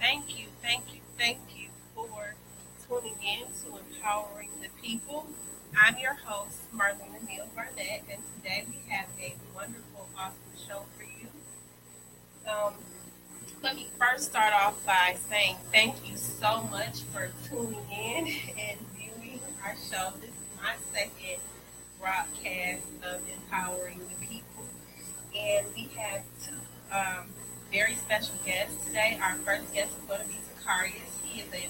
thank you for tuning in to Empowering the People. I'm your host, Marlena Neal Barnett, and today we have a wonderful, awesome show for you. Um, Let me first start off by saying thank you so much for tuning in and viewing our show. This is my second broadcast of Empowering the People, and we have two very special guests today. Our first guest is going to be Takarius. He is a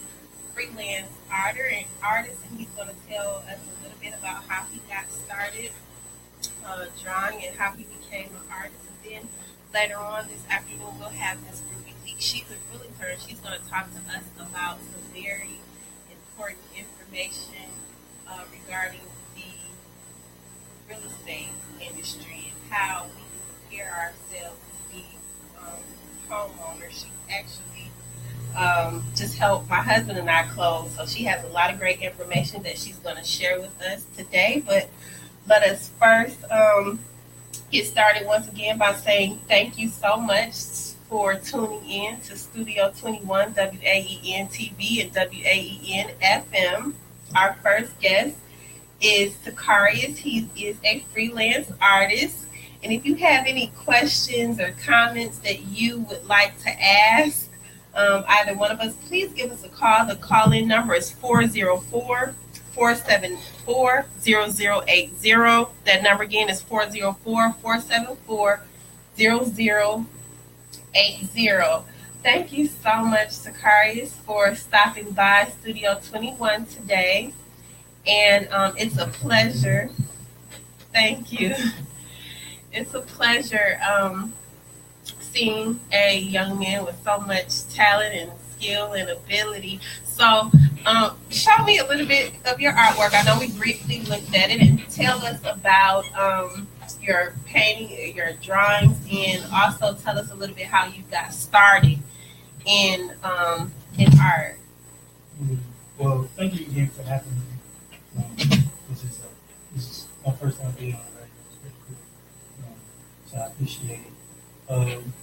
freelance artist, and he's going to tell us a little bit about how he got started drawing and how he became an artist. And then later on this afternoon, we'll have Miss Ruby Lee. She's a realtor, and she's going to talk to us about some very important information regarding the real estate industry and how we can prepare ourselves to be homeowners. She actually just helped my husband and I close, so she has a lot of great information that she's going to share with us today. But let us first get started once again by saying thank you so much for tuning in to Studio 21 waen-tv and waen-fm. Our first guest is Takarius. He is a freelance artist. And if you have any questions or comments that you would like to ask either one of us, please give us a call. The call-in number is 404-474-0080. That number again is 404-474-0080. Thank you so much, Takarius, for stopping by Studio 21 today. And it's a pleasure. Thank you. It's a pleasure seeing a young man with so much talent and skill and ability. So, show me a little bit of your artwork. I know we briefly looked at it, and tell us about your painting, your drawings, and also tell us a little bit how you got started in art. Well, thank you again for having me. This is my first time being on the radio. It's pretty cool. So I appreciate it.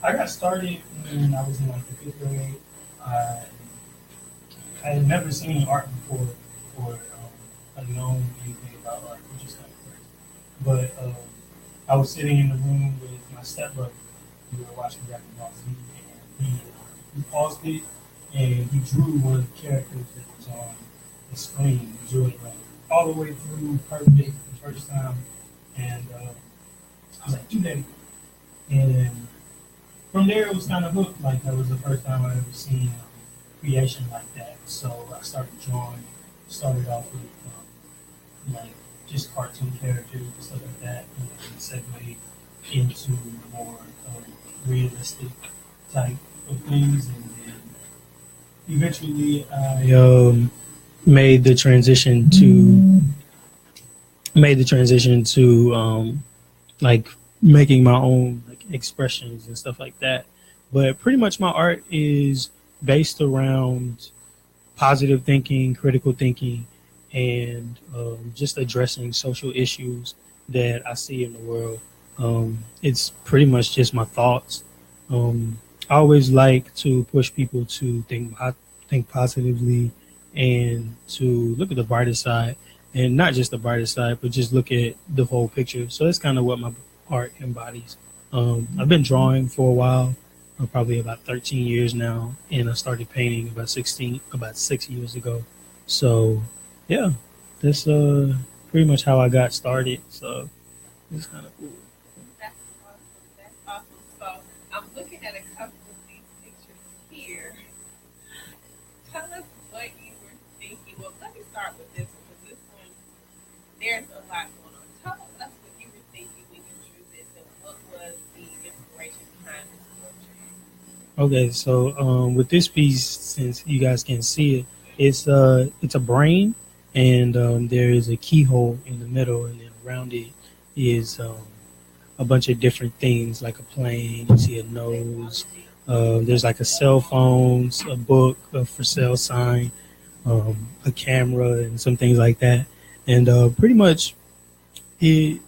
I got started when I was in like the fifth grade. I had never seen art before or like known anything about art, which is kind of crazy. But I was sitting in the room with my stepbrother. We were watching Dragon Ball Z, and he paused it and he drew one of the characters that was on the screen. He drew it like all the way through perfect the first time, and I was like, "Do that again." And from there, it was kind of hooked. Like that was the first time I ever seen creation like that. So I started drawing. Started off with like just cartoon characters and stuff like that, and then segued into more realistic type of things, and then eventually I made the transition to like making my own like expressions and stuff like that. But pretty much my art is based around positive thinking, critical thinking, and just addressing social issues that I see in the world. It's pretty much just my thoughts. I always like to push people to think positively and to look at the brighter side, and not just the brighter side, but just look at the whole picture. So that's kind of what my art embodies. I've been drawing for a while, probably about 13 years now, and I started painting about 6 years ago. So yeah, that's pretty much how I got started. So it's kind of cool. That's awesome. That's awesome. So I'm looking at a couple of these pictures here. Tell us what you were thinking. Well, let me start with this one, because this one, there's a lot going on. Tell us what you were thinking when you drew this, and what was the inspiration behind this portrait? Okay, so with this piece, since you guys can see it, it's a brain, and there is a keyhole in the middle, and then around it is a bunch of different things, like a plane. You see a nose. There's like a cell phone, a book, a for sale sign, a camera, and some things like that. And pretty much, it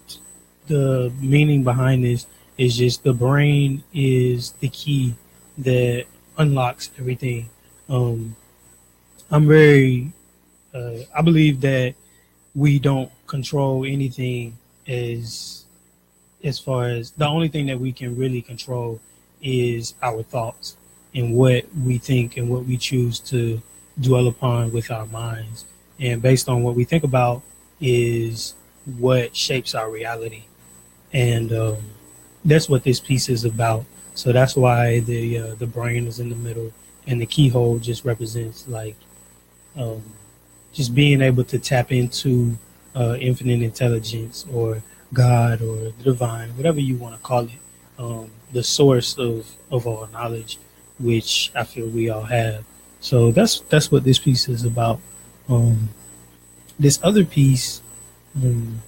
the meaning behind this is just the brain is the key that unlocks everything. Um, I'm very, I believe that we don't control anything as far as the only thing that we can really control is our thoughts and what we think and what we choose to dwell upon with our minds. And based on what we think about is what shapes our reality. And that's what this piece is about. So that's why the brain is in the middle, and the keyhole just represents like um, just being able to tap into infinite intelligence or God or the divine, whatever you want to call it, the source of all knowledge, which I feel we all have. So that's what this piece is about. Um, this other piece, um,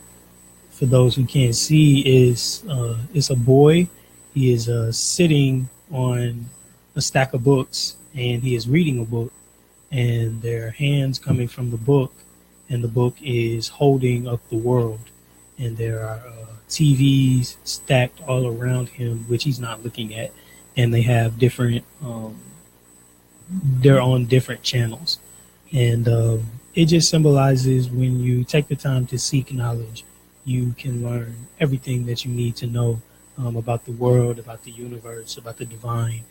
for those who can't see, is a boy. He is sitting on a stack of books and he is reading a book, and there are hands coming from the book, and the book is holding up the world. And there are TVs stacked all around him, which he's not looking at, and they have different. They're on different channels, and it just symbolizes when you take the time to seek knowledge, you can learn everything that you need to know about the world, about the universe, about the divine,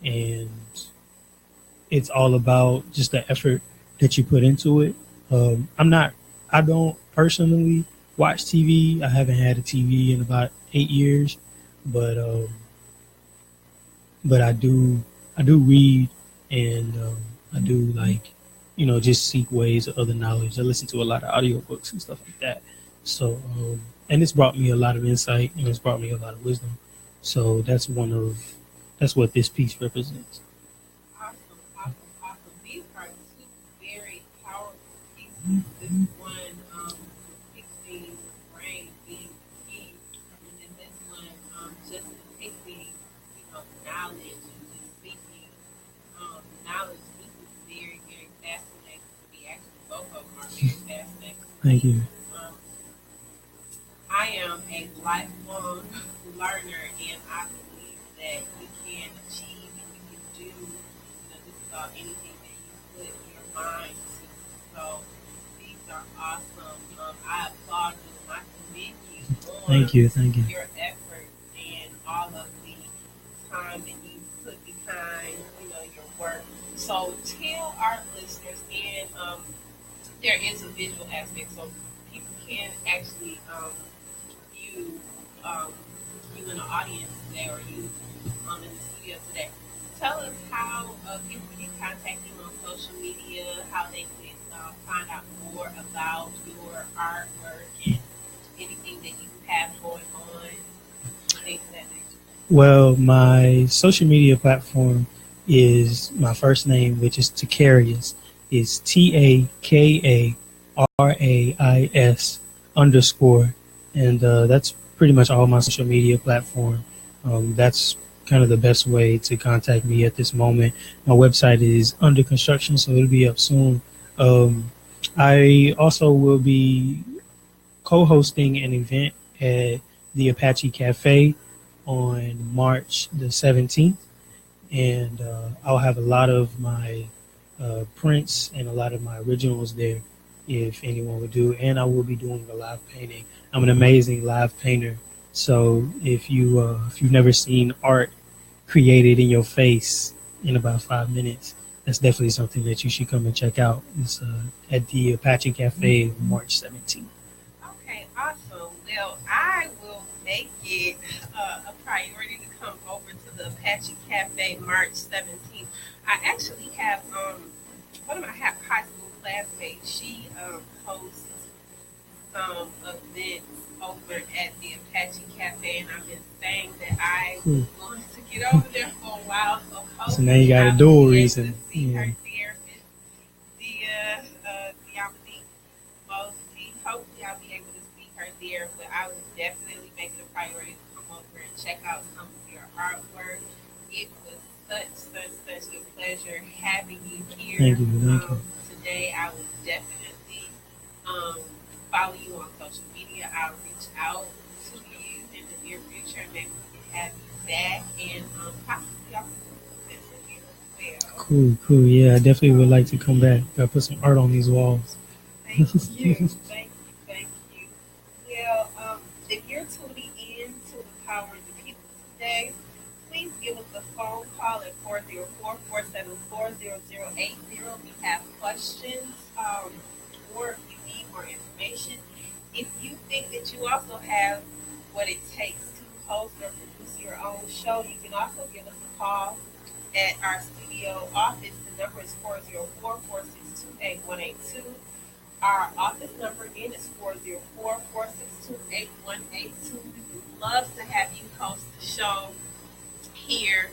and it's all about just the effort that you put into it. I'm not, I don't personally watch TV. I haven't had a TV in about 8 years, but but I do read, and I do like, just seek ways of other knowledge. I listen to a lot of audiobooks and stuff like that. So, and it's brought me a lot of insight and it's brought me a lot of wisdom. So that's what this piece represents. Awesome, awesome, awesome. These are two very powerful pieces. This one, depicting the brain being the key, and then this one, just depicting, knowledge and just seeking knowledge. This is very, very fascinating to me. Actually, both of them are very fascinating to Thank me. you. Um, I am a lifelong learner, and I believe that you can achieve and you can do, just about anything that you put your mind to. So these are awesome. I applaud you and I commend you on Thank you. Thank you. your effort and all of the time that you put behind, your work. So tell our listeners, and there is a visual aspect, so people can actually you um, you in the audience today, or you in the studio today. Tell us how people can contact you on social media, how they can find out more about your artwork and anything that you have going on, things of that nature. Well, my social media platform is my first name, which is Takarius. Is TAKARAIS underscore, and that's pretty much all my social media platform. That's kind of the best way to contact me at this moment. My website is under construction, so it'll be up soon. Um, I also will be co-hosting an event at the Apache Cafe on March the 17th, and I'll have a lot of my prints and a lot of my originals there if anyone would do. And I will be doing a live painting. I'm an amazing live painter, so if you've never seen art created in your face in about 5 minutes, that's definitely something that you should come and check out. It's at the Apache Cafe March 17th. Okay, awesome. Well, I will make it a priority to come over to the Apache Cafe March 17th. I actually have one of my high school classmates. She hosts some events over at the Apache Cafe, and I've been saying that I Cool. want to get over there for a while. So So now you hopefully got a I dual will be able to reason. see Yeah. her there. Diamond Mosley. Hopefully, I'll be able to see her there. But I would definitely make it a priority to come over and check out some of your artwork. It was such a pleasure having you here Thank you. Thank you. today. I will definitely um, follow you on social media. I'll reach out to you in the near future, and maybe we can have you back and possibly also do some events in here as well. Cool, cool. Yeah, I definitely would like to come back. Gotta put some art on these walls. Thank you. Thank you. Thank you. Well, if you're tuning in to the Power of the People today, please give us a phone call at 404-474-0080. We have questions, or if you need more information. If you think that you also have what it takes to host or produce your own show, you can also give us a call at our studio office. The number is 404-462-8182. Our office number again is 404-462-8182. We would love to have you host the show here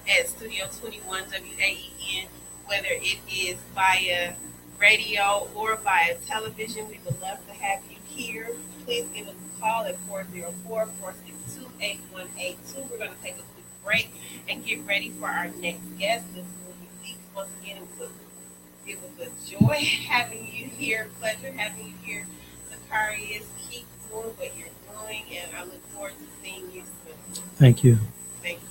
at Studio 21 WAEN, whether it is via radio or via television. We would love to have you here. Please give us a call at 404-462-8182. We're going to take a quick break and get ready for our next guest. This will be Weeks. Once again, it was a joy having you here, pleasure having you here. Zacharias, keep doing what you're doing, and I look forward to seeing you soon. Thank you. Thank you.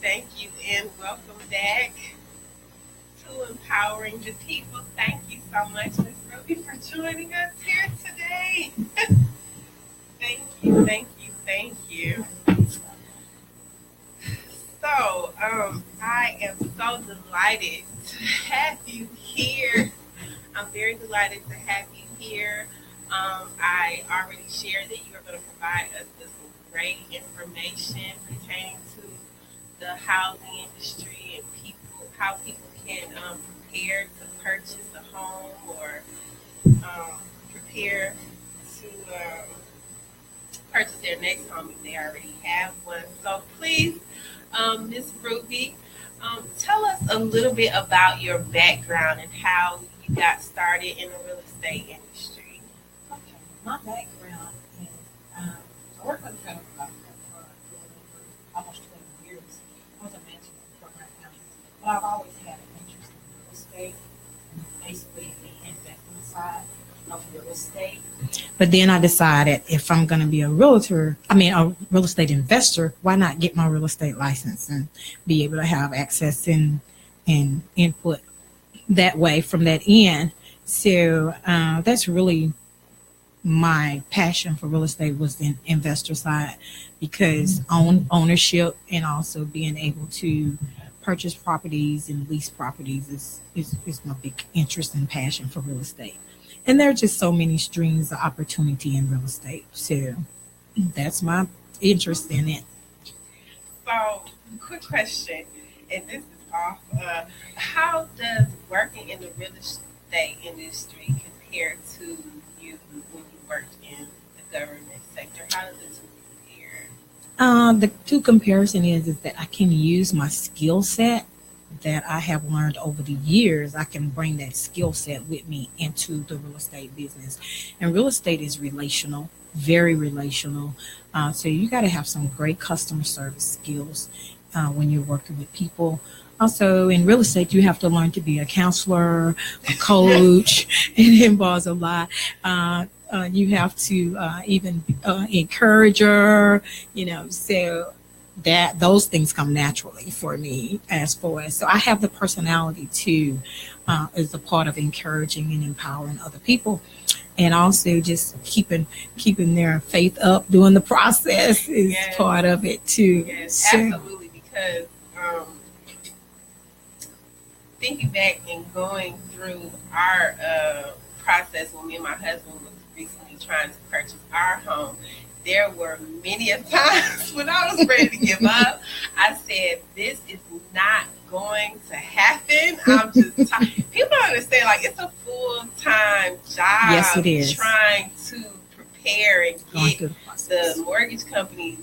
Thank you, and welcome back to Empowering the People. Thank you so much, Ms. Ruby, for joining us here today. Thank you. So, I am so delighted to have you here. I'm very delighted to have you here. I already shared that you are going to provide us with some great information pertaining to the housing industry and people, how people can prepare to purchase a home or prepare to purchase their next home if they already have one. So please, Ms. Ruby, tell us a little bit about your background and how you got started in the real estate industry. Okay, my background is I worked for the federal government for almost 20 years. I was a management program accountant, but I've always had an interest in real estate, basically the investment side of real estate. But then I decided if I'm going to be a real estate investor, why not get my real estate license and be able to have access and input that way from that end. So that's really my passion for real estate was the investor side because ownership and also being able to purchase properties and lease properties is my big interest and passion for real estate. And there are just so many streams of opportunity in real estate. So that's my interest in it. So, quick question, and this is off. How does working in the real estate industry compare to you when you worked in the government sector? How does it compare? The two comparison is that I can use my skill set that I have learned over the years. I can bring that skill set with me into the real estate business. And real estate is relational, very relational. So you got to have some great customer service skills when you're working with people. Also, in real estate, you have to learn to be a counselor, a coach. It involves a lot. You have to even encourager, So that those things come naturally for me as far as, so I have the personality too, as a part of encouraging and empowering other people, and also just keeping their faith up during the process is Yes. part of it too. Yes, So, absolutely. Because thinking back and going through our process when me and my husband was recently trying to purchase our home, there were many a times when I was ready to give up. I said, "This is not going to happen." I'm just people don't understand. Like, it's a full-time job. Yes, it is. Trying to prepare and going get through the process. the mortgage companies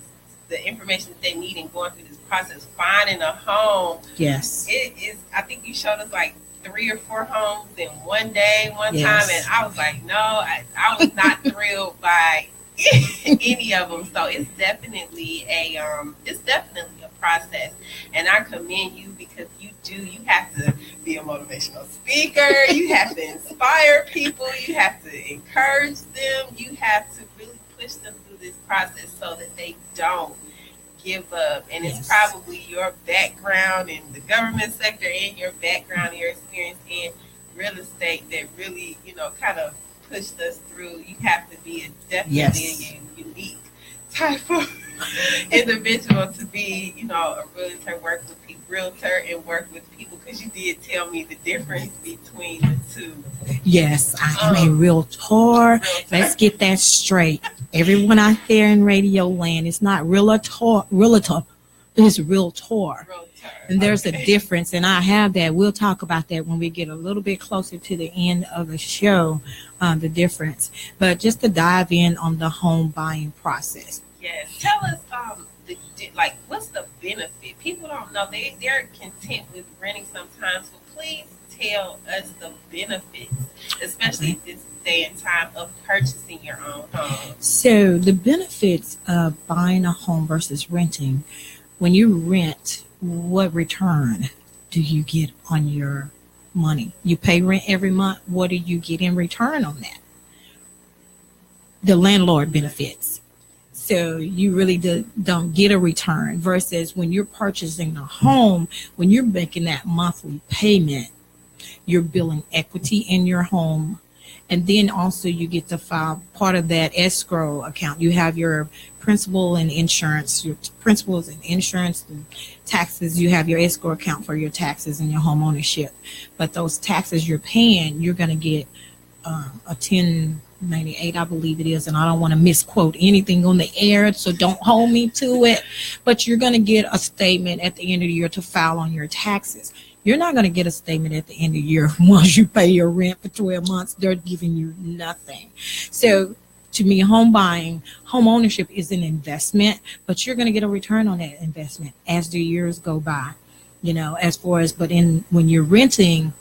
the information that they need and going through this process, finding a home. Yes. It is. I think you showed us like 3 or 4 homes in one day, one Yes. time, and I was like, no, I was not thrilled by any of them. So it's definitely a process, and I commend you because you have to be a motivational speaker. You have to inspire people. You have to encourage them. You have to really push them through this process so that they don't give up. And Yes. it's probably your background in the government sector and your background, your experience in real estate that really, kind of pushed us through. You have to be definitely Yes. a unique type of individual to be, a realtor and work with people, because you did tell me the difference between the two. Yes, I am a realtor. Let's get that straight. Everyone out there in radio land, it's not realtor, it's realtor. And there's a difference, and I have that. We'll talk about that when we get a little bit closer to the end of the show, the difference. But just to dive in on the home buying process. Yes. Tell us, what's the benefit? People don't know. They're content with renting sometimes. So please tell us the benefits, especially this day and time of purchasing your own home. So the benefits of buying a home versus renting, when you rent, what return do you get on your money? You pay rent every month. What do you get in return on that? The landlord benefits. So you really don't get a return, versus when you're purchasing a home, when you're making that monthly payment, you're building equity in your home. And then also you get to file part of that escrow account. You have your principal and insurance, your principals and insurance and taxes. You have your escrow account for your taxes and your home ownership. But those taxes you're paying, you're going to get a 1098, I believe it is. And I don't want to misquote anything on the air, so don't hold me to it. But you're going to get a statement at the end of the year to file on your taxes. You're not going to get a statement at the end of the year once you pay your rent for 12 months. They're giving you nothing. So to me, home ownership is an investment, but you're going to get a return on that investment as the years go by, as far as, when you're renting,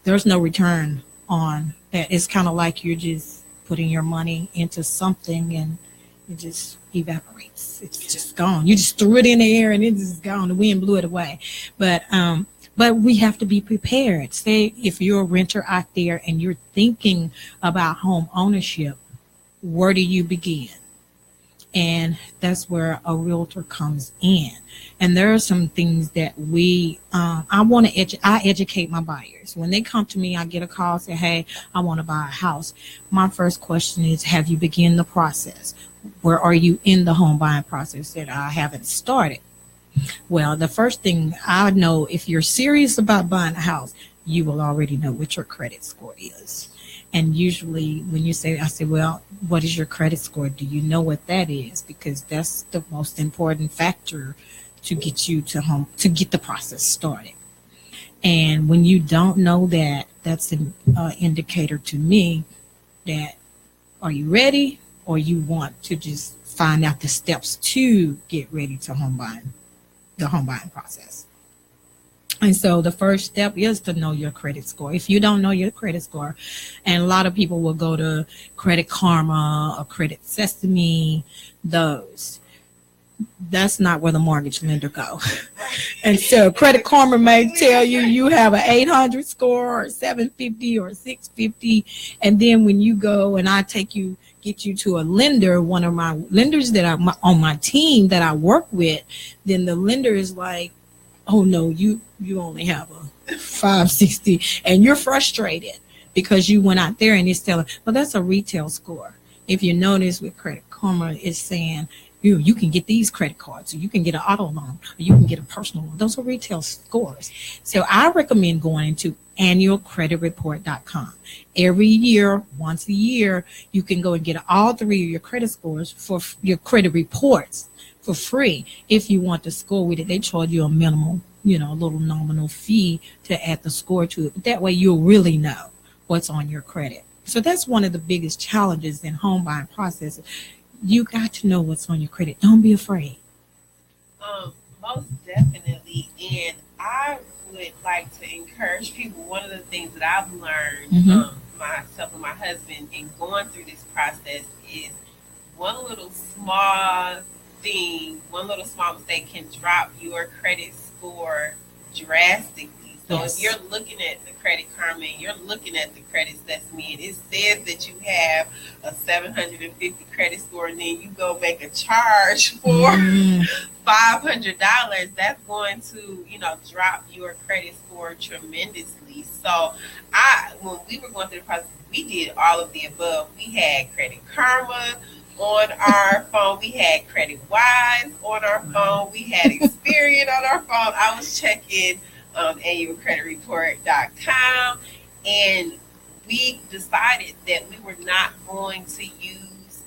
there's no return on that. It's kind of like you're just putting your money into something and it just evaporates. It's just gone. You just threw it in the air and it's just gone. The wind blew it away. But we have to be prepared. Say if you're a renter out there and you're thinking about home ownership, where do you begin? And that's where a realtor comes in. And there are some things that I educate my buyers. When they come to me, I get a call, say, hey, I want to buy a house. My first question is, have you begun the process? Where are you in the home buying process? That I haven't started. Well, the first thing I know, if you're serious about buying a house, you will already know what your credit score is. And usually when you say, I say, well, what is your credit score? Do you know what that is? Because that's the most important factor to get you to get the process started. And when you don't know that, that's an indicator to me that, are you ready, or you want to just find out the steps to get ready to the home buying process. And so the first step is to know your credit score. If you don't know your credit score, and a lot of people will go to Credit Karma or Credit Sesame, that's not where the mortgage lender go. And so Credit Karma may tell you have an 800 score or 750 or 650. And then when you go and I take you get you to a lender, one of my lenders that I'm on my team that I work with, then the lender is like, oh no, you only have a 560, and you're frustrated because you went out there and it's telling, well, that's a retail score. If you notice with Credit Karma, it's saying you can get these credit cards, or you can get an auto loan, or you can get a personal loan. Those are retail scores. So I recommend going into annualcreditreport.com. Every year, once a year, you can go and get all three of your credit scores for your credit reports for free. If you want to score with it, they charge you a minimal, a little nominal fee to add the score to it. But that way you'll really know what's on your credit. So that's one of the biggest challenges in home buying process. You got to know what's on your credit. Don't be afraid. Most definitely. And I would like to encourage people. One of the things that I've learned myself and my husband in going through this process is one little small thing, one little small mistake can drop your credit score drastically. So if you're looking at the Credit Karma and you're looking at the credit sesame and it says that you have a 750 credit score, and then you go make a charge for $500, that's going to, drop your credit score tremendously. So when we were going through the process, we did all of the above. We had Credit Karma on our phone. We had Credit Wise on our phone. We had Experian on our phone. I was checking annualcreditreport.com, and we decided that we were not going to use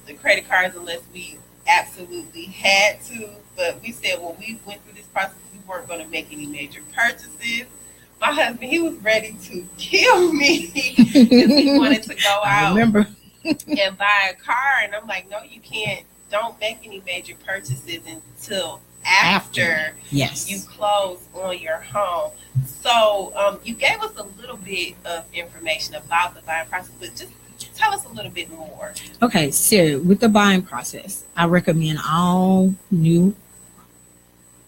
the credit cards unless we absolutely had to. But we said when we went through this process, we weren't going to make any major purchases. My husband, he was ready to kill me because he wanted to go out and buy a car, and I'm like, no, you can't. Don't make any major purchases until after you close on your home. So you gave us a little bit of information about the buying process, but just tell us a little bit more. Okay, so with the buying process, I recommend all new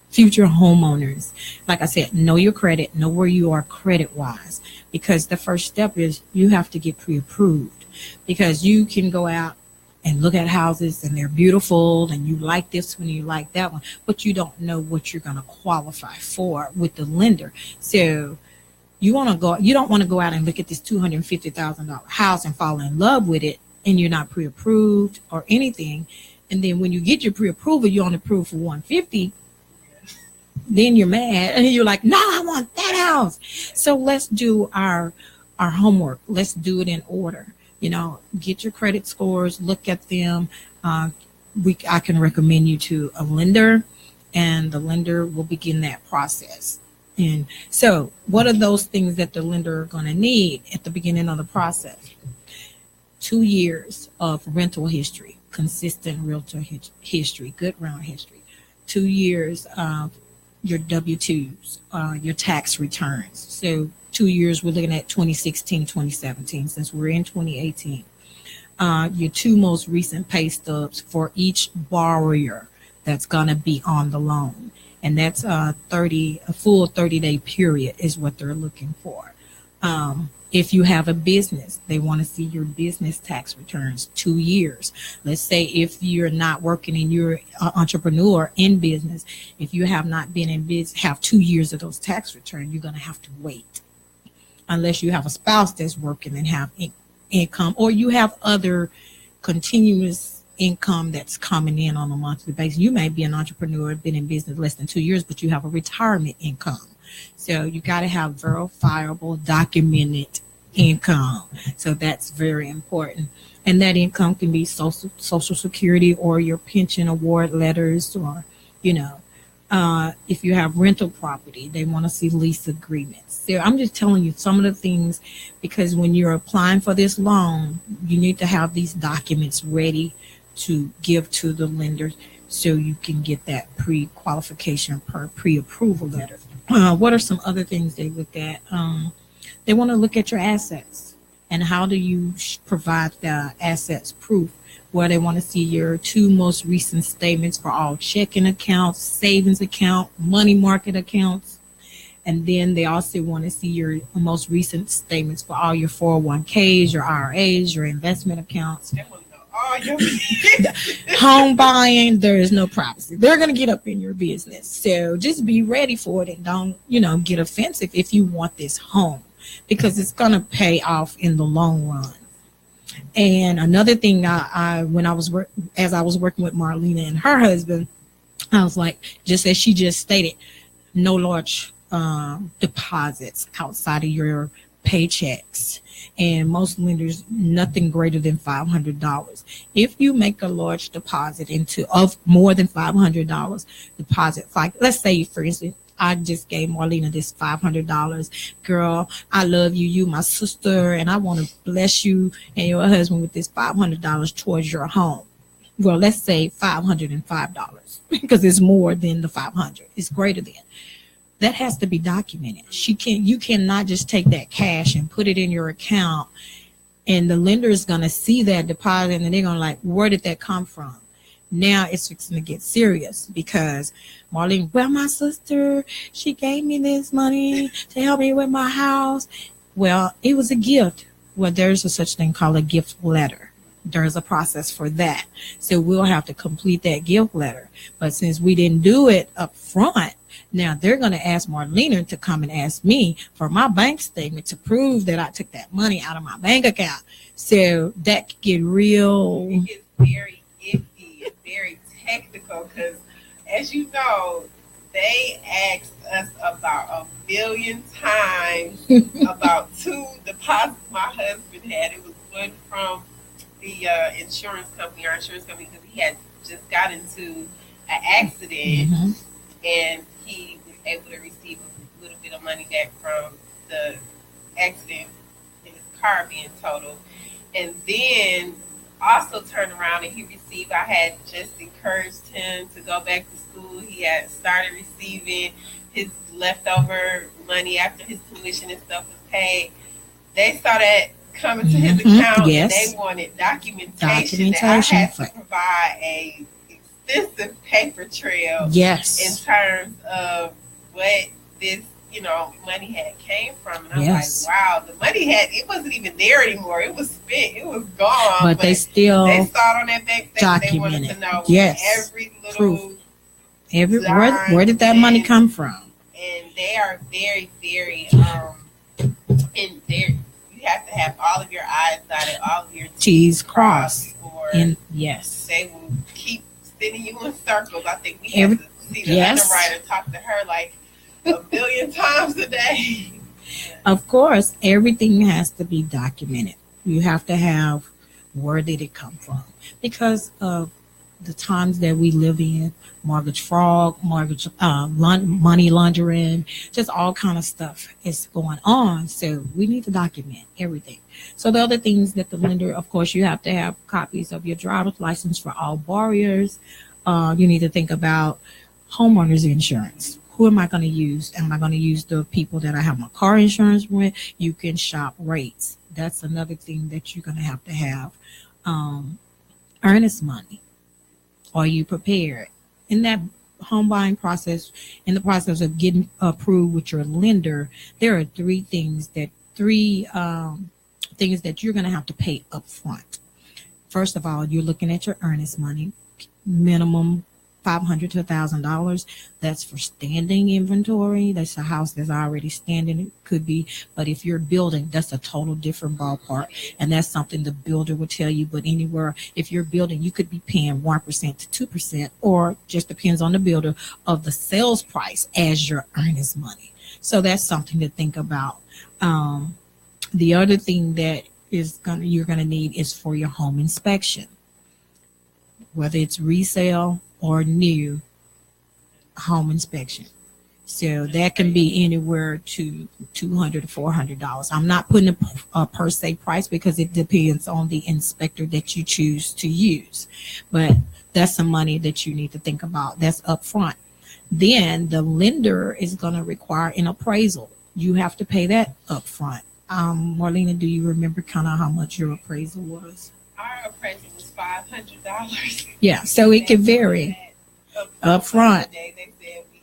future homeowners, like I said, know your credit, know where you are credit wise, because the first step is you have to get pre-approved, because you can go out and look at houses and they're beautiful and you like this one, you like that one, but you don't know what you're going to qualify for with the lender. So you don't want to go out and look at this $250,000 house and fall in love with it and you're not pre-approved or anything. And then when you get your pre-approval, you're only approved for $150. Then you're mad and you're like, no, I want that house. So let's do our homework. Let's do it in order. Get your credit scores, look at them. I can recommend you to a lender, and the lender will begin that process. And so what are those things that the lender are going to need at the beginning of the process? 2 years of rental history, consistent realtor history, good rental history. 2 years of your W-2s, your tax returns. So 2 years, we're looking at 2016, 2017, since we're in 2018. Your 2 most recent pay stubs for each borrower that's going to be on the loan. And that's a full 30-day period is what they're looking for. If you have a business, they want to see your business tax returns, 2 years. Let's say if you're not working and you're an entrepreneur in business, if you have not been in business, have 2 years of those tax returns, you're going to have to wait. Unless you have a spouse that's working and have income, or you have other continuous income that's coming in on a monthly basis. You may be an entrepreneur, been in business less than 2 years, but you have a retirement income. So you got to have verifiable, documented income. So that's very important. And that income can be social security or your pension award letters, or, if you have rental property, they want to see lease agreements. So I'm just telling you some of the things, because when you're applying for this loan, you need to have these documents ready to give to the lender so you can get that pre-qualification pre-approval letter. What are some other things they look at? They want to look at your assets and how do you provide the assets proof, where they want to see your 2 most recent statements for all checking accounts, savings account, money market accounts. And then they also want to see your most recent statements for all your 401ks, your IRAs, your investment accounts. They want to know all your Home buying, there is no privacy. They're going to get up in your business. So just be ready for it and don't, get offensive if you want this home because it's going to pay off in the long run. And another thing, when I was as I was working with Marlena and her husband, I was like, just as she just stated, no large deposits outside of your paychecks. And most lenders, nothing greater than $500. If you make a large deposit of more than $500 deposit, like let's say, for instance, I just gave Marlena this $500. Girl, I love you. You my sister, and I want to bless you and your husband with this $500 towards your home. Well, let's say $505 because it's more than the 500. It's greater than. That has to be documented. You cannot just take that cash and put it in your account, and the lender is going to see that deposit and they're going to like, where did that come from? Now it's fixing to get serious because Marlene, well, my sister, she gave me this money to help me with my house. Well, it was a gift. Well, there's a such thing called a gift letter. There's a process for that. So we'll have to complete that gift letter. But since we didn't do it up front, now they're going to ask Marlena to come and ask me for my bank statement to prove that I took that money out of my bank account. So that could get real. It gets very iffy and very technical because, as you know, they asked us about 1,000,000 times about 2 deposits my husband had. It was one from the insurance company, our insurance company, because he had just got into an accident and he was able to receive a little bit of money back from the accident, his car being totaled. And then also turned around and he received, I had just encouraged him to go back to school. He had started receiving his leftover money after his tuition and stuff was paid. They saw that coming to his account and they wanted documentation that I had to provide a extensive paper trail in terms of what this money had came from. And I'm like, wow, the money it wasn't even there anymore. It was spent, it was gone. But they saw it on that bank statement. They wanted to know every little proof. Where did that money come from? And they are very, very and you have to have all of your I's dotted, all of your T's crossed. And they will keep sending you in circles. I think we have to see the underwriter talk to her like 1,000,000 times a day. Of course, everything has to be documented. You have to have where did it come from, because of the times that we live in, mortgage fraud, money laundering, just all kind of stuff is going on. So we need to document everything. So the other things that the lender, of course, you have to have copies of your driver's license for all borrowers. You need to think about homeowners insurance. Who am I going to use? Am I going to use the people that I have my car insurance with? You can shop rates. That's another thing that you're going to have. Earnest money. Are you prepared? In that home buying process, in the process of getting approved with your lender, there are three things that you're going to have to pay up front. First of all, you're looking at your earnest money, minimum $500 to $1,000. That's for standing inventory. That's a house that's already standing. It could be, but if you're building, that's a total different ballpark, and that's something the builder will tell you. But anywhere, if you're building, you could be paying 1% to 2%, or just depends on the builder, of the sales price as your earnest money. So that's something to think about. The other thing that you're gonna need is for your home inspection, whether it's resale or new home inspection. So that can be anywhere to $200 to $400. I'm not putting a per se price because it depends on the inspector that you choose to use. But that's some money that you need to think about. That's upfront. Then the lender is going to require an appraisal. You have to pay that upfront. Marlena, do you remember kind of how much your appraisal was? Our appraisal was $500. Yeah, so it can vary. Up front. They said we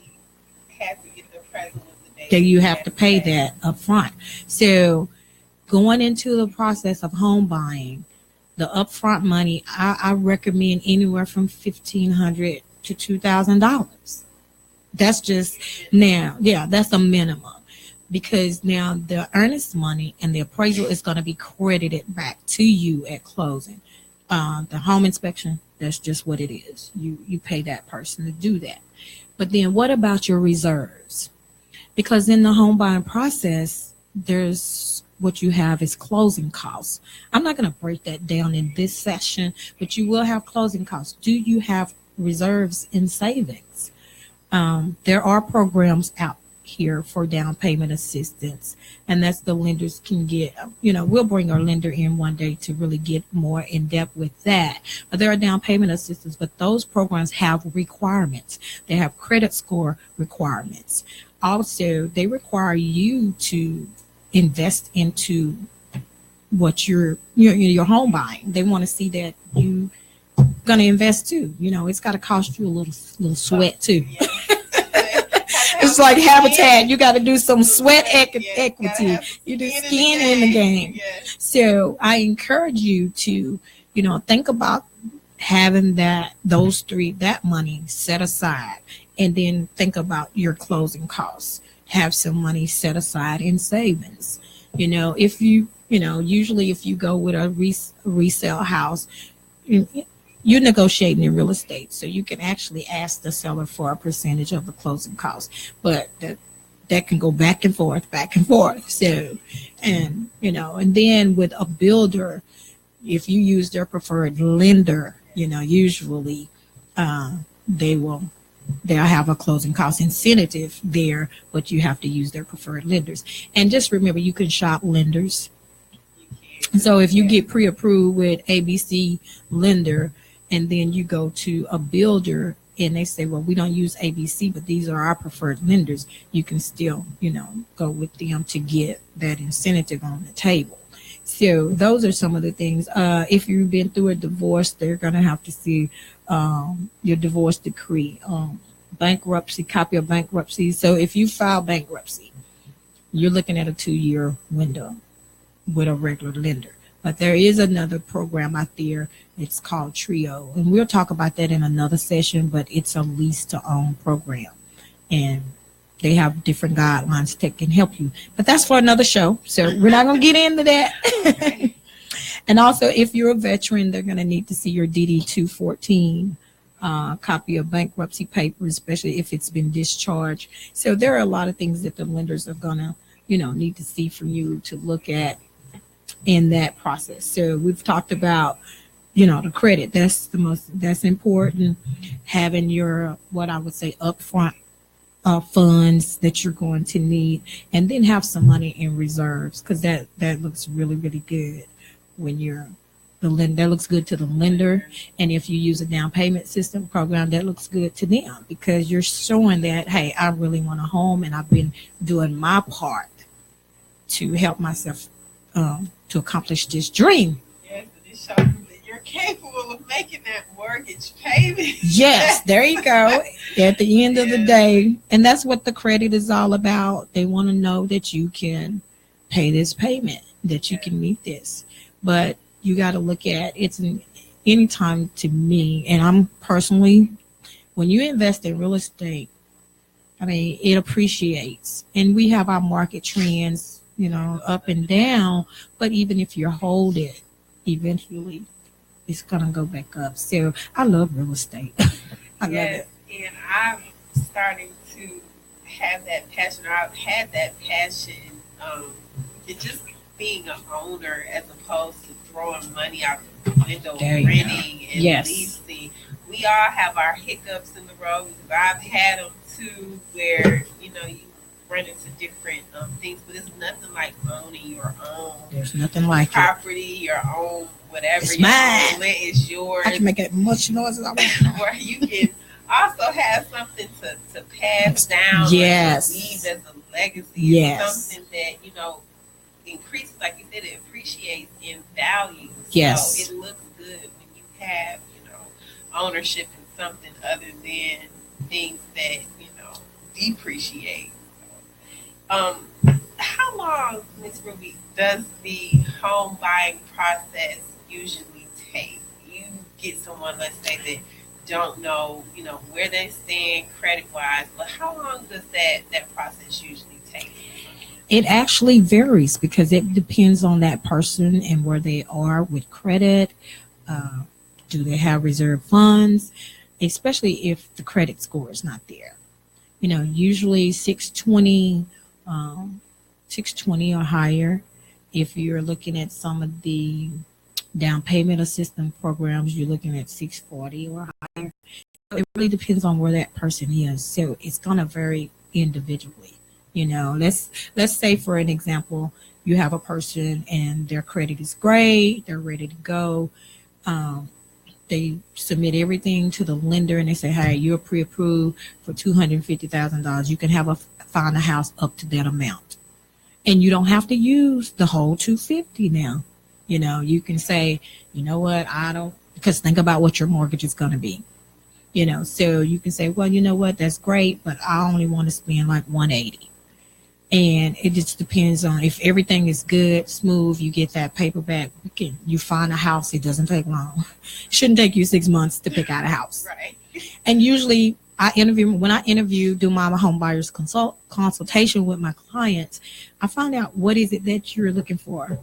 had to get the appraisal the day that you have to pay that up front. So going into the process of home buying, the upfront money, I recommend anywhere from $1,500 to $2,000. That's just now, yeah, that's a minimum because now the earnest money and the appraisal is going to be credited back to you at closing. The home inspection, that's just what it is. You pay that person to do that. But then what about your reserves? Because in the home buying process, there's what you have is closing costs. I'm not going to break that down in this session, but you will have closing costs. Do you have reserves in savings? There are programs out here for down payment assistance, and that's the lenders can get. We'll bring our lender in one day to really get more in depth with that. But there are down payment assistance, but those programs have requirements. They have credit score requirements. Also, they require you to invest into what your home buying. They want to see that you gonna invest too. It's got to cost you a little sweat too. It's like Habitat. You got to do some sweat equity. You do skin in the game. So I encourage you to, think about having that money set aside, and then think about your closing costs. Have some money set aside in savings. If usually if you go with a resale house, you're negotiating in real estate, so you can actually ask the seller for a percentage of the closing costs, but that can go back and forth. So, and then with a builder, if you use their preferred lender, usually they'll have a closing cost incentive there, but you have to use their preferred lenders. And just remember, you can shop lenders. So if you get pre-approved with ABC lender, and then you go to a builder and they say, well, we don't use ABC, but these are our preferred lenders, you can still, go with them to get that incentive on the table. So those are some of the things. If you've been through a divorce, they're going to have to see your divorce decree, bankruptcy, copy of bankruptcy. So if you file bankruptcy, you're looking at a 2-year window with a regular lender. But there is another program out there. It's called Trio. And we'll talk about that in another session, but it's a lease to own program. And they have different guidelines that can help you. But that's for another show. So we're not going to get into that. And also, if you're a veteran, they're going to need to see your DD 214, copy of bankruptcy papers, especially if it's been discharged. So there are a lot of things that the lenders are going to, need to see from you to look at in that process. So we've talked about, the credit. That's important. Having your, what I would say, upfront funds that you're going to need, and then have some money in reserves, because that looks really, really good when you're the lender. That looks good to the lender, and if you use a down payment system program, that looks good to them, because you're showing that, hey, I really want a home, and I've been doing my part to help myself to accomplish this dream. Yes, and it shows that you're capable of making that mortgage payment. Yes, there you go. At the end of the day, and that's what the credit is all about. They want to know that you can pay this payment, that you can meet this. But you got to look at anytime, to me, and I'm personally, when you invest in real estate, it appreciates, and we have our market trends, up and down. But even if you hold it, eventually it's gonna go back up. So I love real estate. I love it. And I'm starting to have that passion. I've had that passion. It's just being an owner as opposed to throwing money out the window, renting and leasing. We all have our hiccups in the road, because I've had them too, where you run into different things, but it's nothing like owning your own. There's nothing like property, your own whatever. It's mine. It's yours. I can make as much noise as I want. Where you can also have something to pass down. Yes. Leave as a legacy. Yes. Something that increases, like you said, it appreciates in value. Yes. So it looks good when you have ownership in something other than things that depreciate. Um, how long, Miss Ruby, does the home buying process usually take? You get someone, let's say, that don't know, where they stand credit wise, but how long does that process usually take? It actually varies because it depends on that person and where they are with credit. Uh, do they have reserve funds? Especially if the credit score is not there. Usually 620, um, 620 or higher. If you're looking at some of the down payment assistance programs, you're looking at 640 or higher. It really depends on where that person is. So it's gonna vary individually. Let's say for an example, you have a person and their credit is great, they're ready to go. Um, they submit everything to the lender and they say, hey, you're pre-approved for $250,000. You can find a house up to that amount. And you don't have to use the whole 250 now. You can say, you know what, I don't, because think about what your mortgage is going to be. So you can say, well, you know what, that's great, but I only want to spend like 180. And it just depends on if everything is good, smooth, you get that paper back, you find a house, it doesn't take long. It shouldn't take you 6 months to pick out a house. Right. And usually when I interview, do my home buyers consultation with my clients, I find out what is it that you're looking for.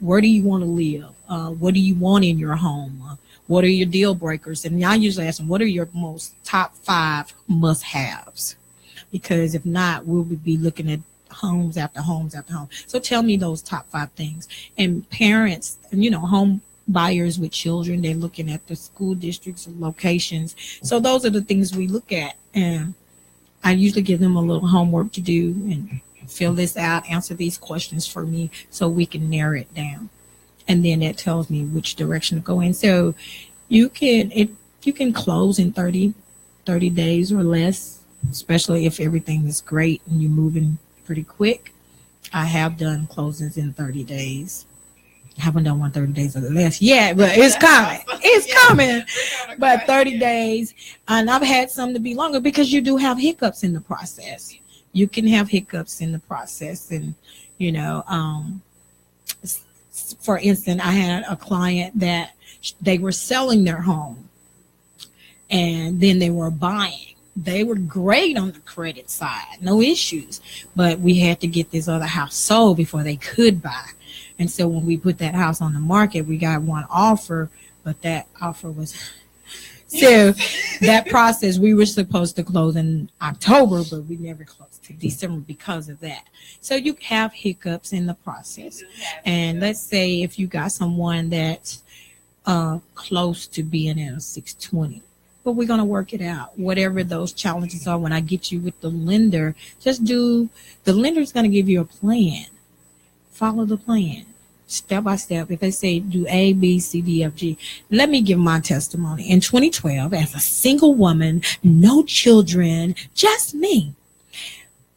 Where do you want to live? What do you want in your home? What are your deal breakers? And I usually ask them, what are your most top 5 must-haves? Because if not, we'll be looking at homes after homes after home. So tell me those top 5 things. And parents, home buyers with children, they're looking at the school districts and locations. So those are the things we look at. And I usually give them a little homework to do and fill this out, answer these questions for me so we can narrow it down. And then that tells me which direction to go in. So you can close in 30 days or less, especially if everything is great and you're moving pretty quick. I have done closings in 30 days. I haven't done one 30 days or less yet, but it's coming. It's coming. But 30 days. And I've had some to be longer because you do have hiccups in the process. You can have hiccups in the process. And, for instance, I had a client that they were selling their home and then they were buying. They were great on the credit side, no issues, but we had to get this other house sold before they could buy. And so when we put that house on the market, we got one offer, but that offer was so that process, we were supposed to close in October, but we never closed to December because of that. So you have hiccups in the process. And let's say if you got someone that's close to being at a 620, but we're going to work it out. Whatever those challenges are, when I get you with the lender, the lender's going to give you a plan. Follow the plan step by step. If they say do A, B, C, D, F, G, let me give my testimony. In 2012, as a single woman, no children, just me.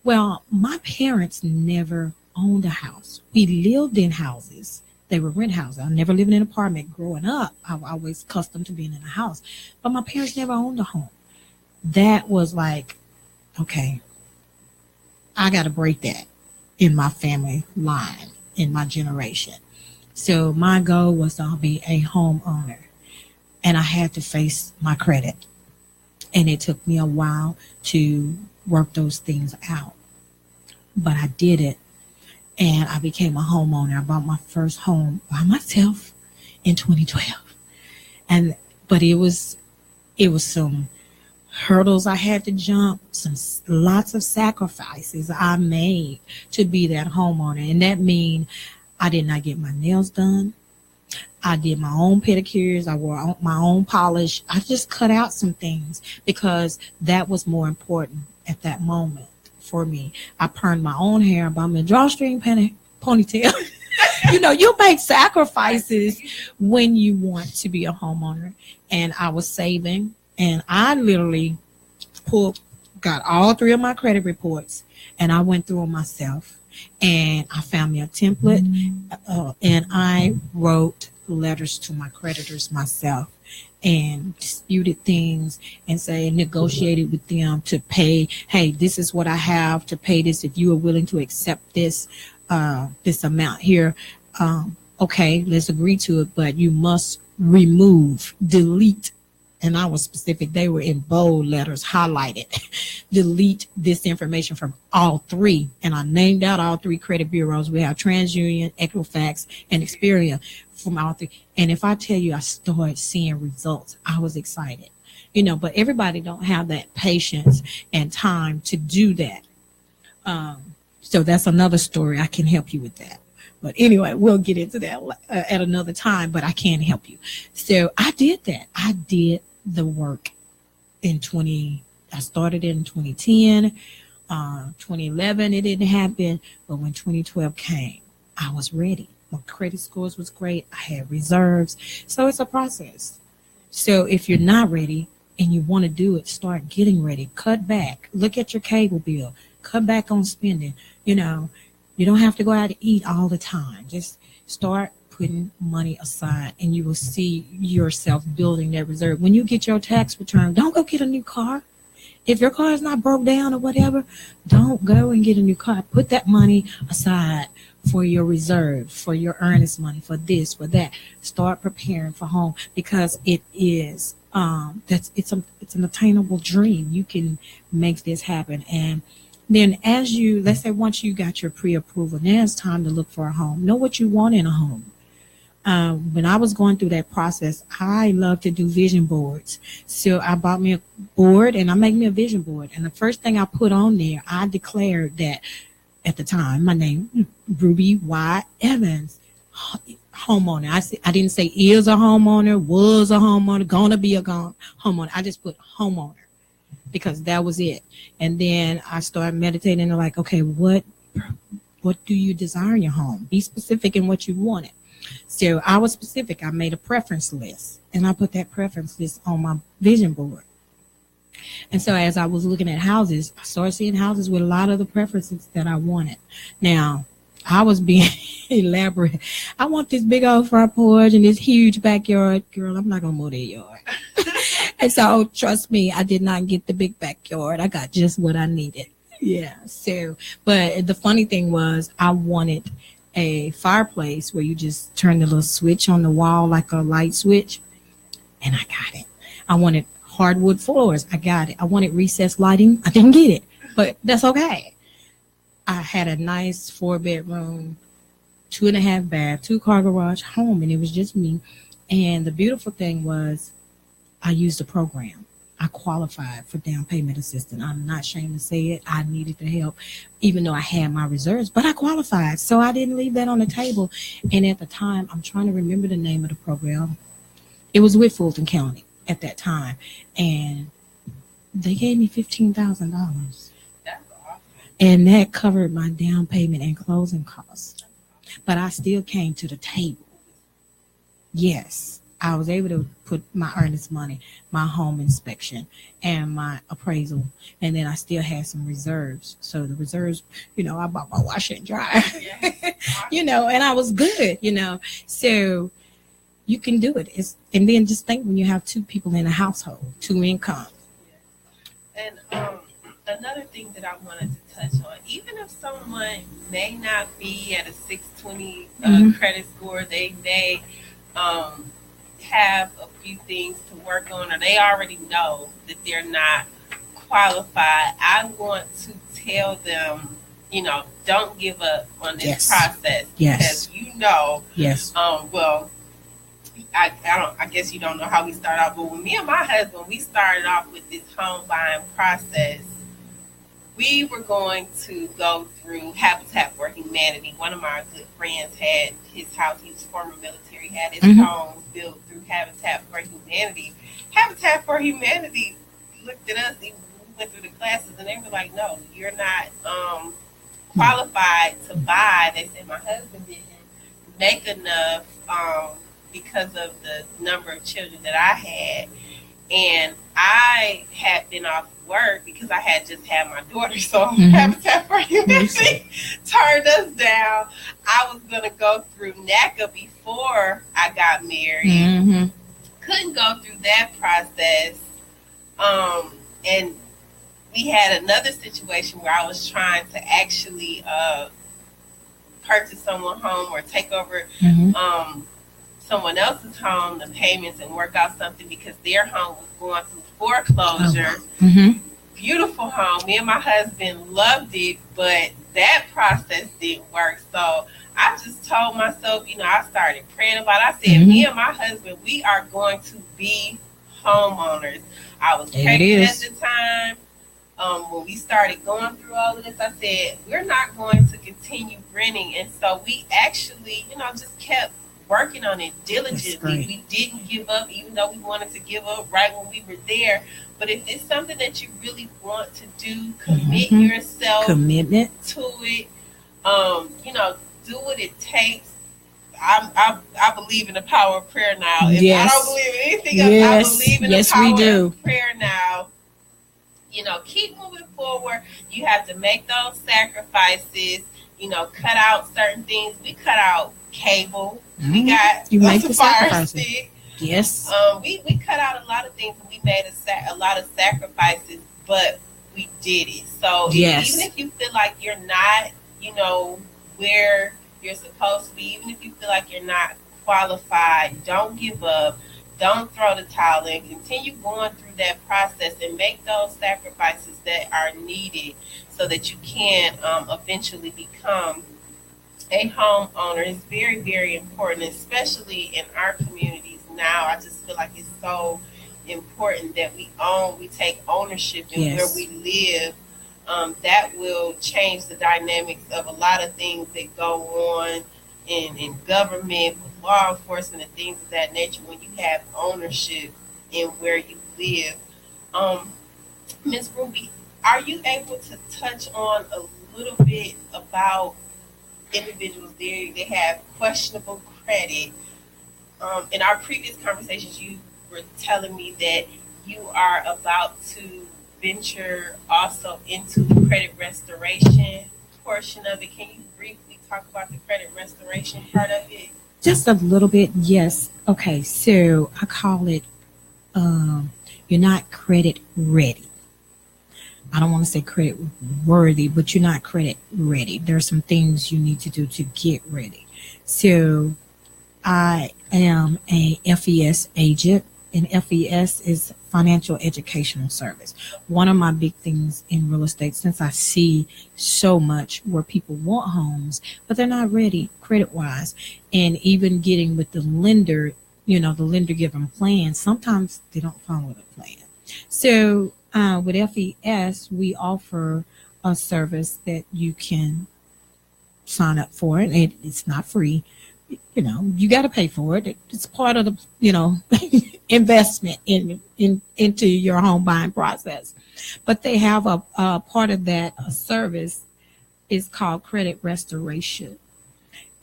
Well, my parents never owned a house. We lived in houses. They were rent houses. I never lived in an apartment growing up. I was always accustomed to being in a house. But my parents never owned a home. That was like, okay, I got to break that in my family line, in my generation. So my goal was to be a homeowner. And I had to face my credit. And it took me a while to work those things out. But I did it. And I became a homeowner. I bought my first home by myself in 2012. But it was some hurdles I had to jump, lots of sacrifices I made to be that homeowner. And that means I did not get my nails done. I did my own pedicures. I wore my own polish. I just cut out some things because that was more important at that moment for me. I permed my own hair, bought me a drawstring ponytail. You make sacrifices when you want to be a homeowner. And I was saving, and I literally got all 3 of my credit reports, and I went through them myself. And I found me a template, and I wrote letters to my creditors myself. and disputed things and say negotiated with them to pay, hey, this is what I have to pay this. If you are willing to accept this amount here, okay, let's agree to it, but you must remove, delete, and I was specific, they were in bold letters, highlighted, delete this information from all three. And I named out all three credit bureaus. We have TransUnion, Equifax, and Experian from all three. And if I tell you I started seeing results, I was excited. But everybody don't have that patience and time to do that. So that's another story. I can help you with that. But anyway, we'll get into that at another time, but I can help you. So I did that. I did the work I started in 2010, 2011, it didn't happen. But when 2012 came, I was ready. My credit scores was great. I had reserves. So it's a process. So if you're not ready and you want to do it, start getting ready. Cut back. Look at your cable bill. Cut back on spending. You don't have to go out to eat all the time. Just start putting money aside and you will see yourself building that reserve. When you get your tax return, don't go get a new car. If your car is not broke down or whatever, don't go and get a new car. Put that money aside for your reserve, for your earnest money, for this, for that. Start preparing for home, because it is it's an attainable dream. You can make this happen. And then let's say once you got your pre-approval, now it's time to look for a home. Know what you want in a home. When I was going through that process, I love to do vision boards. So I bought me a board and I made me a vision board. And the first thing I put on there, I declared that at the time, my name, Ruby Y. Evans, homeowner. I didn't say is a homeowner, was a homeowner, gonna be a homeowner. I just put homeowner because that was it. And then I started meditating and like, okay, what do you desire in your home? Be specific in what you wanted. So I was specific. I made a preference list and I put that preference list on my vision board. And so as I was looking at houses, I started seeing houses with a lot of the preferences that I wanted. Now, I was being elaborate. I want this big old front porch and this huge backyard. Girl, I'm not going to mow that yard. And so trust me, I did not get the big backyard. I got just what I needed. Yeah. So, but the funny thing was I wanted a fireplace where you just turn the little switch on the wall like a light switch, and I got it. I wanted hardwood floors. I got it. I wanted recessed lighting. I didn't get it, but that's okay. I had a nice 4-bedroom, 2.5 bath, 2-car garage home, and it was just me. And the beautiful thing was I used a program. I qualified for down payment assistance. I'm not ashamed to say it. I needed the help, even though I had my reserves, but I qualified. So I didn't leave that on the table. And at the time, I'm trying to remember the name of the program. It was with Fulton County at that time. And they gave me $15,000. That's awesome. And that covered my down payment and closing costs. But I still came to the table. Yes. I was able to put my earnest money, my home inspection, and my appraisal. And then I still had some reserves. So the reserves, I bought my washer and dryer, and I was good, So you can do it. And then just think when you have 2 people in a household, 2 incomes. And another thing that I wanted to touch on, even if someone may not be at a 620 credit score, they may have a few things to work on, or they already know that they're not qualified. I want to tell them, don't give up on this process. Yes. Because Yes. Well, I guess you don't know how we started off, but when me and my husband, we started off with this home buying process, we were going to go through Habitat for Humanity. One of my good friends had his house. He was former military, had his home built through Habitat for Humanity. Habitat for Humanity looked at us. We went through the classes, and they were like, no, you're not qualified to buy. They said my husband didn't make enough because of the number of children that I had. And I had been off work because I had just had my daughter. So Habitat for Humanity turned us down. I was going to go through NACA before I got married. couldn't go through that process. And we had another situation where I was trying to actually purchase someone's home or take over someone else's home, the payments, and work out something because their home was going through foreclosure. Beautiful home. Me and my husband loved it, but that process didn't work. So I just told myself, I started praying about it. I said, me and my husband, we are going to be homeowners. I was pregnant at the time. When we started going through all of this, I said, we're not going to continue renting. And so we actually, just kept working on it diligently. We didn't give up, even though we wanted to give up right when we were there. But if it's something that you really want to do, commit yourself to it. Do what it takes. I believe in the power of prayer now. If I don't believe in anything else, I believe in the power of prayer now. Keep moving forward. You have to make those sacrifices. Cut out certain things. We cut out cable. We got a fire stick. Yes. We cut out a lot of things and we made a lot of sacrifices, but we did it. So even if you feel like you're not, where you're supposed to be, even if you feel like you're not qualified, don't give up. Don't throw the towel in. Continue going through that process and make those sacrifices that are needed so that you can eventually become a homeowner. Is very, very important, especially in our communities now. I just feel like it's so important that we take ownership in where we live. That will change the dynamics of a lot of things that go on in government, with law enforcement, and things of that nature when you have ownership in where you live. Ms. Ruby, are you able to touch on a little bit about individuals they have questionable credit? In our previous conversations, you were telling me that you are about to venture also into the credit restoration portion of it. Can you briefly talk about the credit restoration part of it? Just a little bit, yes. Okay, so I call it you're not credit ready. I don't want to say credit worthy, but you're not credit ready. There are some things you need to do to get ready. So I am a FES agent, and FES is Financial Educational Service. One of my big things in real estate, since I see so much where people want homes, but they're not ready credit-wise, and even getting with the lender, the lender give them plans, sometimes they don't follow the plan. So with FES, we offer a service that you can sign up for, and it's not free. You got to pay for it. It's part of the, investment into your home buying process. But they have a part of that service is called credit restoration.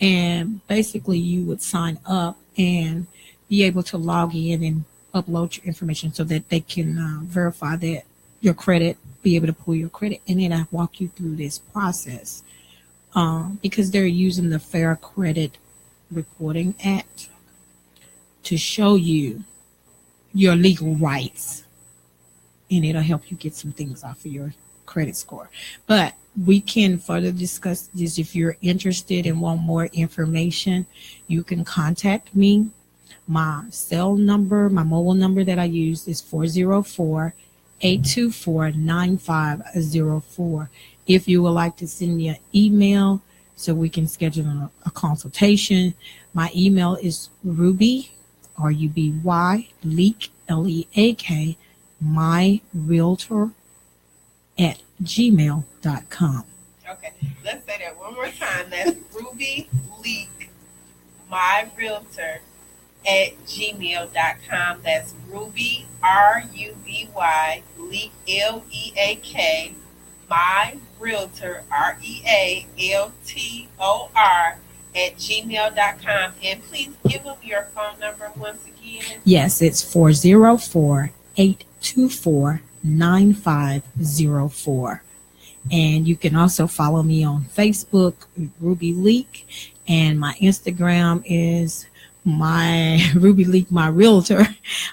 And basically you would sign up and be able to log in and upload your information so that they can verify that your credit, be able to pull your credit. And then I walk you through this process because they're using the Fair Credit Reporting Act to show you your legal rights, and it'll help you get some things off of your credit score. But we can further discuss this. If you're interested and want more information, you can contact me. My cell number, my mobile number that I use is 404-824-9504. If you would like to send me an email so we can schedule a consultation, my email is Ruby, RUBY, leak, LEAK, myrealtor @gmail.com. Okay, let's say that one more time. That's Ruby Leak, myrealtor @gmail.com. That's Ruby, RUBY, leak, LEAK, my realtor, REALTOR @gmail.com. And please give them your phone number once again. Yes, it's 404-824-9504. And you can also follow me on Facebook, Ruby Leak, and my Instagram is my Ruby Leak, my realtor,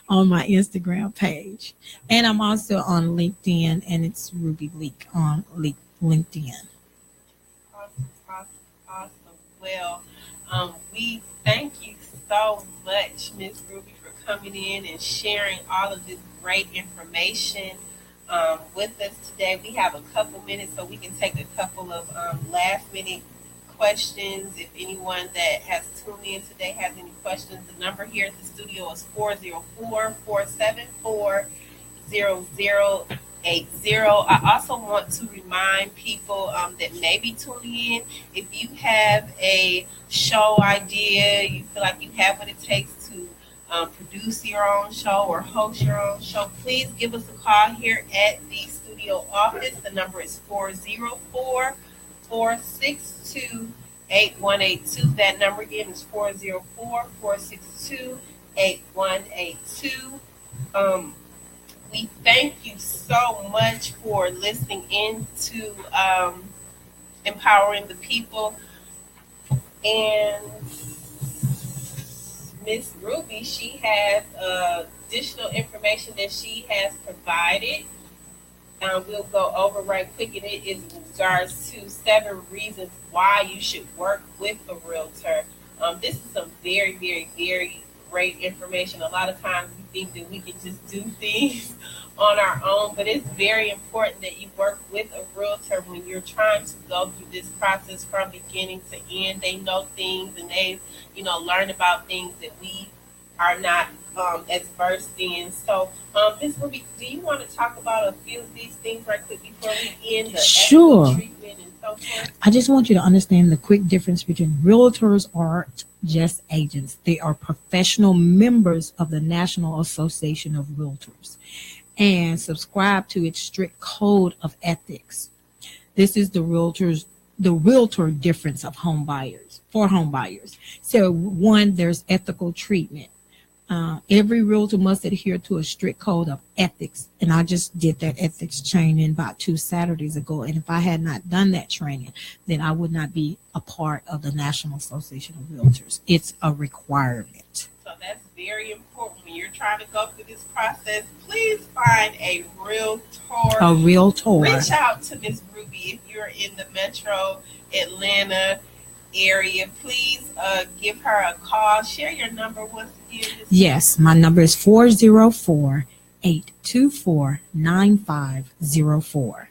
on my Instagram page. And I'm also on LinkedIn, and it's Ruby Leak on LinkedIn. Awesome, awesome, awesome. Well, we thank you so much, Miss Ruby, for coming in and sharing all of this great information with us today. We have a couple minutes, so we can take a couple of last minute questions. If anyone that has tuned in today has any questions, the number here at the studio is 404-474-0080. I also want to remind people that may be tuning in, if you have a show idea, you feel like you have what it takes to produce your own show or host your own show, please give us a call here at the studio office. The number is 404-462-8182. That number again is 404-462-8182. We thank you so much for listening in to Empowering the People. And Miss Ruby, she has additional information that she has provided. We'll go over right quick, and it is in regards to 7 reasons why you should work with a realtor. This is some very, very, very great information. A lot of times we think that we can just do things on our own, but it's very important that you work with a realtor when you're trying to go through this process from beginning to end. They know things, and they, learn about things that we are not as versed in. So, Ms. Ruby, do you want to talk about a few of these things right quick before we end the Sure. treatment and so forth? I just want you to understand the quick difference between realtors aren't just agents. They are professional members of the National Association of Realtors and subscribe to its strict code of ethics. This is the realtor difference of home buyers for home buyers. So one, there's ethical treatment. Every realtor must adhere to a strict code of ethics. And I just did that ethics training about 2 Saturdays ago. And if I had not done that training, then I would not be a part of the National Association of Realtors. It's a requirement. So that's very important when you're trying to go through this process. Please find a realtor. A realtor. Reach out to Miss Ruby if you're in the Metro Atlanta area. Please give her a call. Share your number once again. Yes, my number is 404-824-9504.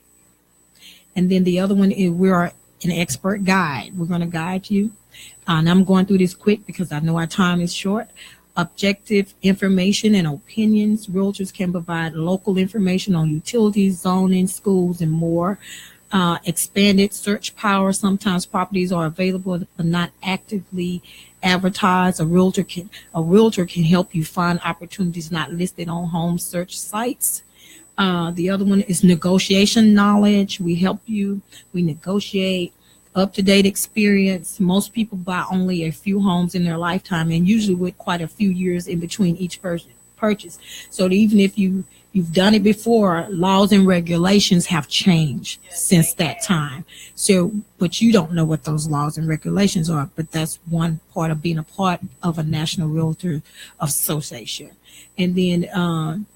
And then the other one is we are an expert guide. We're going to guide you. And I'm going through this quick because I know our time is short. Objective information and opinions. Realtors can provide local information on utilities, zoning, schools, and more. Expanded search power. Sometimes properties are available but not actively advertised. A realtor can help you find opportunities not listed on home search sites. The other one is negotiation knowledge. We help you. We negotiate. Up-to-date experience. Most people buy only a few homes in their lifetime, and usually with quite a few years in between each purchase. So even if you've done it before, laws and regulations have changed since that time. So, but you don't know what those laws and regulations are. But that's one part of being a part of a National Realtor Association. And then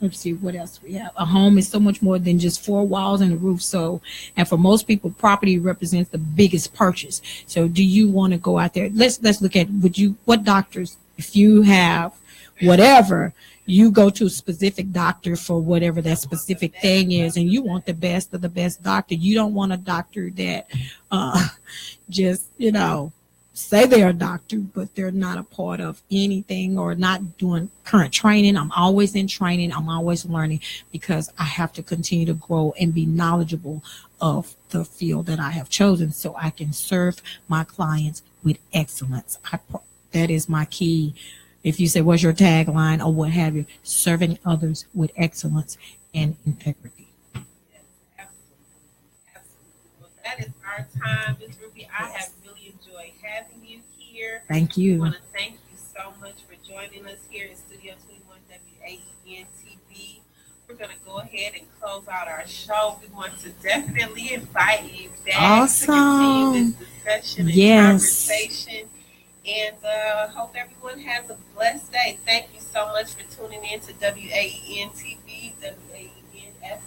let's see what else we have. A home is so much more than just 4 walls and a roof. So, and for most people, property represents the biggest purchase. So do you want to go out there? Let's look at what doctors, if you have whatever, you go to a specific doctor for whatever that specific thing is, and you want the best of the best doctor. You don't want a doctor that just, say they're a doctor, but they're not a part of anything or not doing current training. I'm always in training. I'm always learning because I have to continue to grow and be knowledgeable of the field that I have chosen so I can serve my clients with excellence. That is my key. If you say, what's your tagline or what have you, serving others with excellence and integrity. Yes, absolutely. Absolutely. Well, that is our time, Ms. Ruby. I have really enjoyed having you here. Thank We you. want to thank you so much for joining us here in Studio 21 waen-tv. We're going to go ahead and close out our show. We want to definitely invite you back to continue this discussion and conversation. And hope everyone has a blessed day. Thank you so much for tuning in to WAEN TV, WAEN